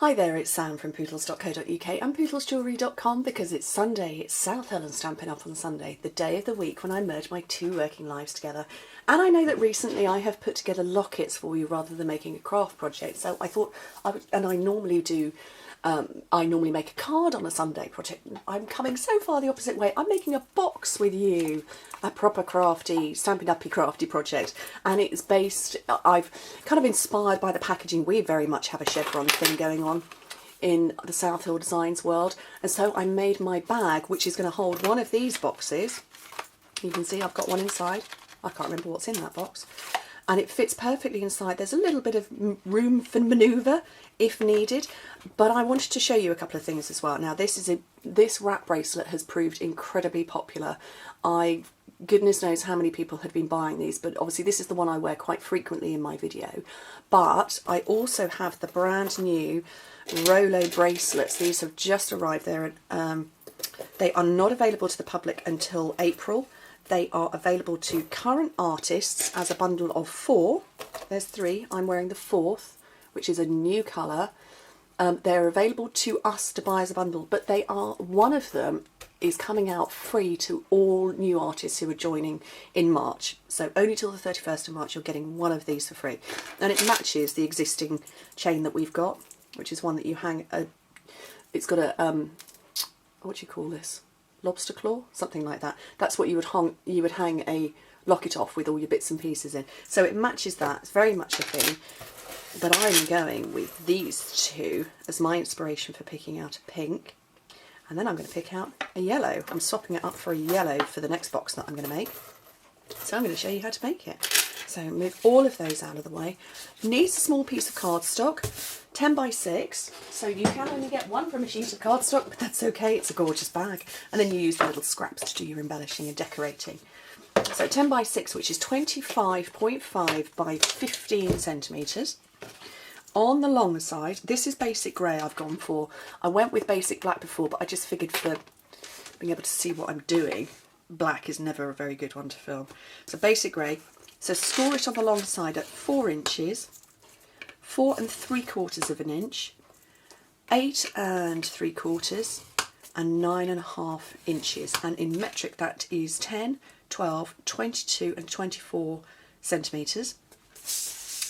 Hi there, it's Sam from pootles.co.uk and pootlesjewellery.com because it's Sunday, it's South Hill and Stampin' Up on Sunday, the day of the week when I merge my two working lives together. And I know that recently I have put together lockets for you rather than making a craft project, so I thought I would, and I normally do, I normally make a card on a Sunday project. I'm coming so far the opposite way. I'm making a box with you, a proper crafty, Stampin' Uppy crafty project, and it's based, I've kind of inspired by the packaging. We very much have a chevron thing going on in the South Hill Designs world, and so I made my bag, which is going to hold one of these boxes. You can see I've got one inside. I can't remember what's in that box, and it fits perfectly inside. There's a little bit of room for manoeuvre if needed, but I wanted to show you a couple of things as well. Now this wrap bracelet has proved incredibly popular. Goodness knows how many people had been buying these, but obviously this is the one I wear quite frequently in my video. But I also have the brand new Rolo bracelets. These have just arrived there, and they are not available to the public until April. They are available to current artists as a bundle of 4. There's 3. I'm wearing the 4th, which is a new colour. They're available to us to buy as a bundle, but they are, one of them is coming out free to all new artists who are joining in March. So only till the 31st of March you're getting one of these for free. And it matches the existing chain that we've got, which is one that you hang, it's got a, what do you call this? Lobster claw? Something like that. That's what you would hang a locket off with all your bits and pieces in. So it matches that. It's very much a thing. But I'm going with these two as my inspiration for picking out a pink. And then I'm going to pick out a yellow. I'm swapping it up for a yellow for the next box that I'm going to make. So I'm going to show you how to make it. So move all of those out of the way. Needs a small piece of cardstock, 10 by 6. So you can only get one from a sheet of cardstock, but that's okay. It's a gorgeous bag. And then you use the little scraps to do your embellishing and decorating. So 10 by 6, which is 25.5 by 15 centimetres. On the long side, this is basic grey I've gone for. I went with basic black before, but I just figured for being able to see what I'm doing, black is never a very good one to film. So basic grey. So score it on the long side at 4 inches, 4 3/4 of an inch, 8 3/4, and 9.5 inches. And in metric that is 10, 12, 22 and 24 centimetres.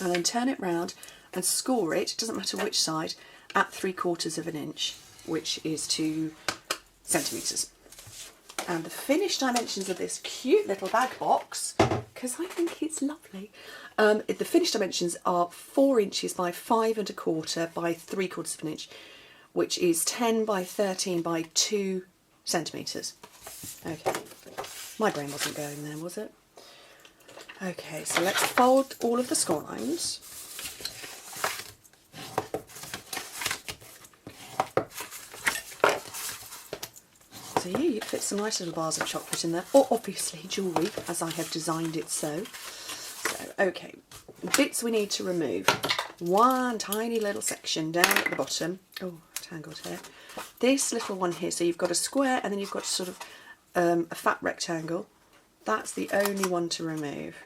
And then turn it round and score it, doesn't matter which side, at 3/4 of an inch, which is 2 centimetres. And the finished dimensions of this cute little bag box, because I think it's lovely, the finished dimensions are 4 inches by 5 1/4 by 3/4 of an inch, which is 10 by 13 by 2 centimetres. Okay, my brain wasn't going there, was it? Okay, so let's fold all of the score lines. So yeah, you fit some nice little bars of chocolate in there, or obviously jewellery, as I have designed it so. So, okay, bits we need to remove. One tiny little section down at the bottom. Oh, tangled here. This little one here, so you've got a square and then you've got sort of a fat rectangle. That's the only one to remove.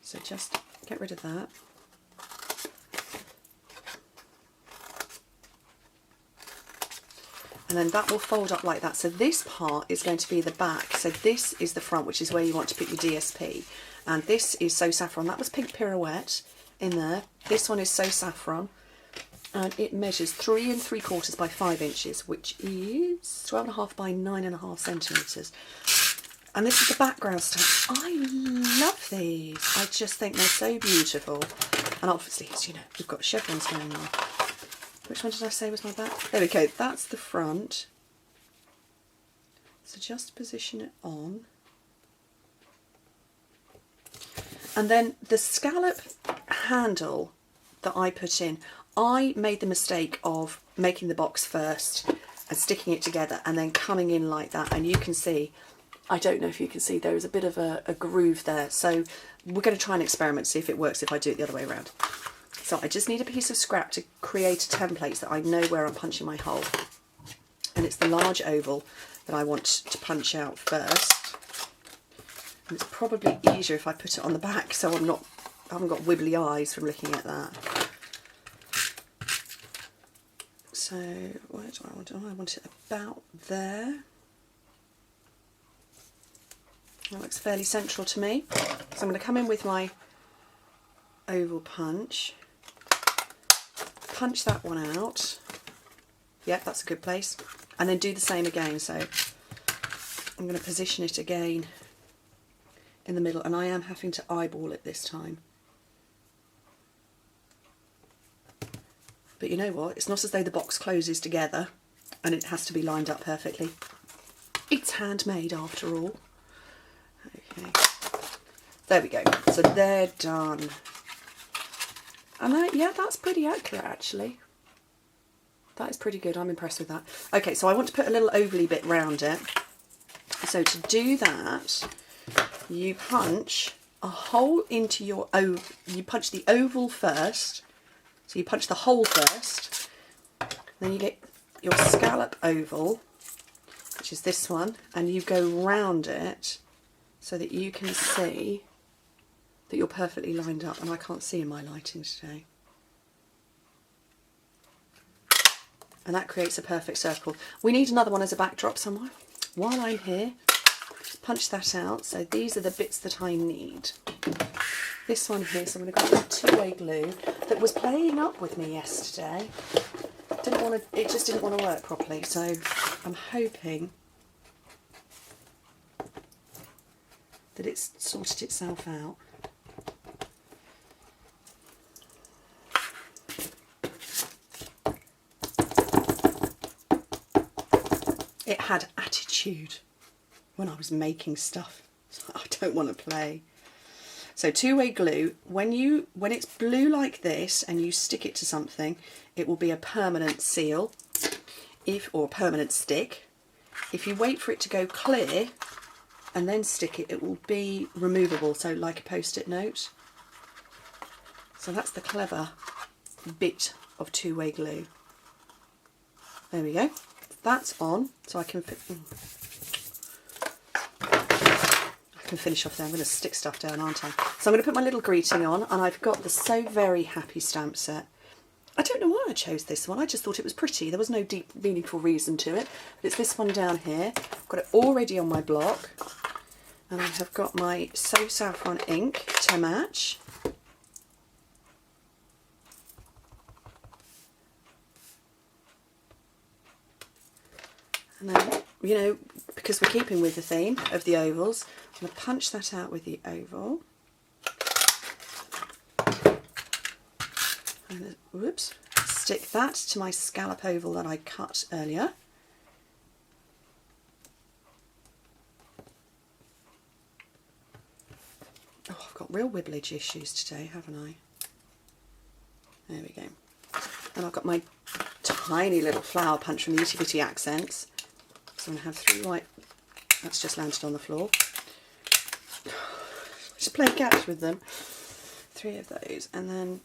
So just get rid of that. And then that will fold up like that. So this part is going to be the back. So this is the front, which is where you want to put your DSP. And this is So Saffron. That was Pink Pirouette in there. This one is So Saffron. And it measures 3 3/4 by 5 inches, which is 12.5 by 9.5 centimetres. And this is the background stuff. I love these. I just think they're so beautiful. And obviously, as you know, we've got chevrons going on. Which one did I say was my back? There we go, that's the front. So just position it on. And then the scallop handle that I put in, I made the mistake of making the box first and sticking it together and then coming in like that. And you can see, I don't know if you can see, there is a bit of a groove there. So we're going to try and experiment, see if it works if I do it the other way around. So I just need a piece of scrap to create a template so that I know where I'm punching my hole. And it's the large oval that I want to punch out first. And it's probably easier if I put it on the back so I haven't got wibbly eyes from looking at that. So where do I want it? Oh, I want it about there. That looks fairly central to me. So I'm going to come in with my oval punch, punch that one out. Yep, that's a good place. And then do the same again. So I'm going to position it again in the middle, and I am having to eyeball it this time. But you know what? It's not as though the box closes together and it has to be lined up perfectly. It's handmade after all. Okay, there we go. So they're done. And yeah, that's pretty accurate actually. That is pretty good. I'm impressed with that. Okay, so I want to put a little ovally bit round it. So to do that, you punch a hole into your oval. You punch the oval first. So you punch the hole first. Then you get your scallop oval, which is this one, and you go round it so that you can see that you're perfectly lined up. And I can't see in my lighting today. And that creates a perfect circle. We need another one as a backdrop somewhere. While I'm here, just punch that out. So these are the bits that I need. This one here, so I'm going to grab that two-way glue that was playing up with me yesterday. It just didn't want to work properly, so I'm hoping that it's sorted itself out. It had attitude when I was making stuff. So I don't want to play. So two-way glue, when it's blue like this and you stick it to something, it will be a permanent seal, or a permanent stick. If you wait for it to go clear and then stick it, it will be removable, so like a post-it note. So that's the clever bit of two-way glue. There we go. That's on, so I can finish off there. I'm going to stick stuff down, aren't I? So I'm going to put my little greeting on, and I've got the So Very Happy stamp set. I don't know why I chose this one. I just thought it was pretty. There was no deep, meaningful reason to it. But it's this one down here. I've got it already on my block, and I have got my So Saffron ink to match. And then, you know, because we're keeping with the theme of the ovals, I'm going to punch that out with the oval. And whoops, stick that to my scallop oval that I cut earlier. Oh, I've got real wibblage issues today, haven't I? There we go. And I've got my tiny little flower punch from the Itty Bitty Accents. So I'm going to have 3 white, that's just landed on the floor. Just play catch with them. 3 of those, and then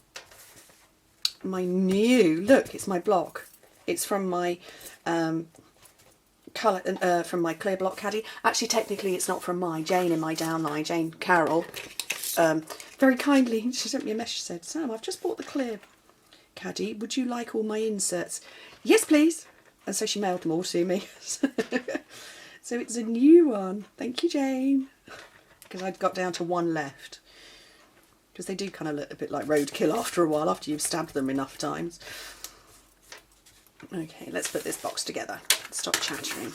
my new, look, it's my block. It's from my colour, from my clear block caddy. Actually, technically, it's not from mine. Jane in my downline, Jane Carroll, very kindly, she sent me a message. She said, "Sam, I've just bought the clear caddy. Would you like all my inserts?" "Yes, please." And so she mailed them all to me. So it's a new one. Thank you, Jane. Because I'd got down to 1 left. Because they do kind of look a bit like roadkill after a while, after you've stabbed them enough times. Okay, let's put this box together. Stop chattering.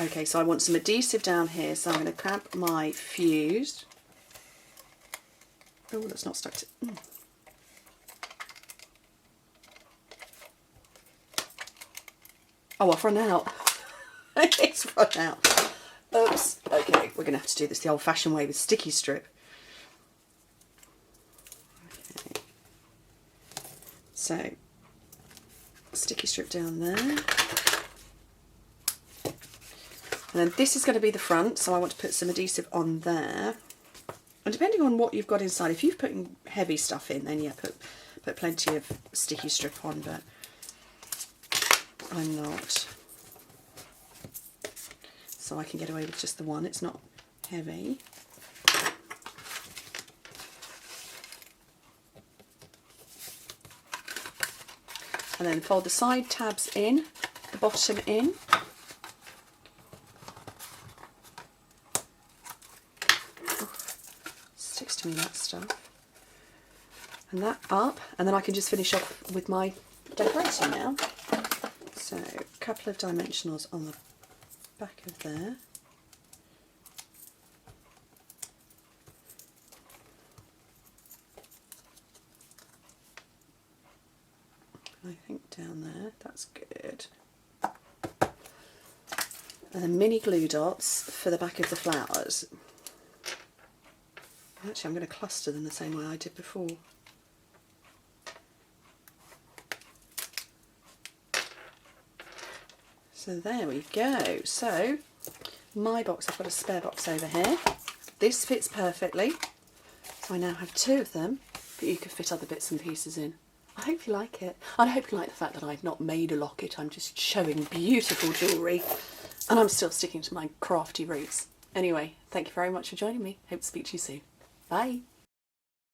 Okay, so I want some adhesive down here, so I'm going to grab my fused. Oh, that's not stuck to... Oh, I've run out. It's run out. Oops. Okay, we're going to have to do this the old-fashioned way with sticky strip. Okay. So, sticky strip down there. And then this is going to be the front, so I want to put some adhesive on there. And depending on what you've got inside, if you've put heavy stuff in, then yeah, put plenty of sticky strip on, but I'm not. So I can get away with just the one, it's not heavy. and then fold the side tabs in, the bottom in. Sticks to me, that stuff. And that up, and then I can just finish off with my decorating now. So a couple of dimensionals on the back of there. I think down there, that's good. And then mini glue dots for the back of the flowers. Actually, I'm going to cluster them the same way I did before. So there we go. So my box, I've got a spare box over here. This fits perfectly. So I now have two of them, but you could fit other bits and pieces in. I hope you like it. And I hope you like the fact that I've not made a locket. I'm just showing beautiful jewellery. And I'm still sticking to my crafty roots. Anyway, thank you very much for joining me. Hope to speak to you soon. Bye.